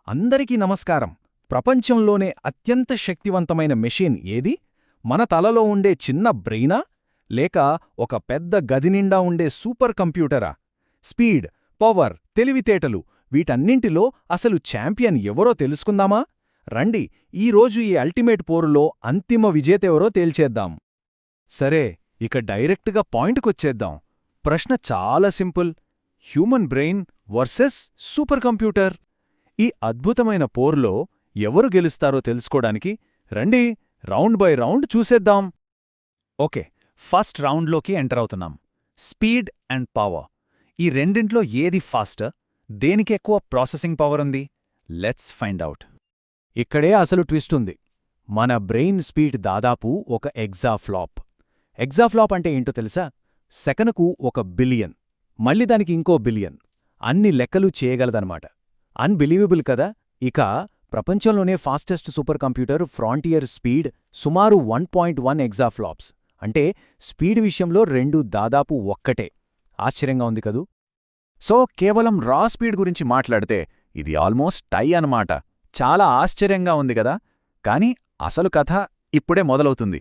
అందరికీ నమస్కారం. ప్రపంచంలోనే అత్యంత శక్తివంతమైన మెషిన్ ఏది? మన తలలో ఉండే చిన్న బ్రెయినా? లేక ఒక పెద్ద గదినిండా ఉండే సూపర్ కంప్యూటరా? స్పీడ్, పవర్, తెలివితేటలు వీటన్నింటిలో అసలు ఛాంపియన్ ఎవరో తెలుసుకుందామా? రండి, ఈరోజు ఈ అల్టిమేట్ పోరులో అంతిమ విజేతెవరో తేల్చేద్దాం. సరే, ఇక డైరెక్ట్గా పాయింట్కొచ్చేద్దాం. ప్రశ్న చాలా simple. Human brain versus super computer. ఈ అద్భుతమైన పోర్లో ఎవరు గెలుస్తారో తెలుసుకోడానికి రండి, రౌండ్ బై రౌండ్ చూసేద్దాం. ఓకే, ఫస్ట్ రౌండ్లోకి ఎంటర్ అవుతున్నాం. Speed and power. ఈ రెండింట్లో ఏది ఫాస్టర్? దేనికి ఎక్కువ ప్రాసెసింగ్ పవర్ ఉంది? Let's find out. ఇక్కడే అసలు ట్విస్ట్ ఉంది. మన బ్రెయిన్ స్పీడ్ దాదాపు ఒక ఎగ్జాఫ్లాప్. ఎగ్జాఫ్లాప్ అంటే ఏంటో తెలుసా? సెకనుకు 1 బిలియన్, మళ్ళీ దానికి ఇంకో బిలియన్, అన్ని లెక్కలు చేయగలదనమాట. అన్బిలీవబుల్ కదా? ఇక ప్రపంచంలోనే fastest super computer frontier speed సుమారు 1.1 ఎగ్జాఫ్లాప్స్. అంటే స్పీడ్ విషయంలో రెండు దాదాపు ఒక్కటే. ఆశ్చర్యంగా ఉంది కదూ? సో కేవలం రా స్పీడ్ గురించి మాట్లాడితే ఇది ఆల్మోస్ట్ టై అన్నమాట. చాలా ఆశ్చర్యంగా ఉంది కదా? కానీ అసలు కథ ఇప్పుడే మొదలవుతుంది.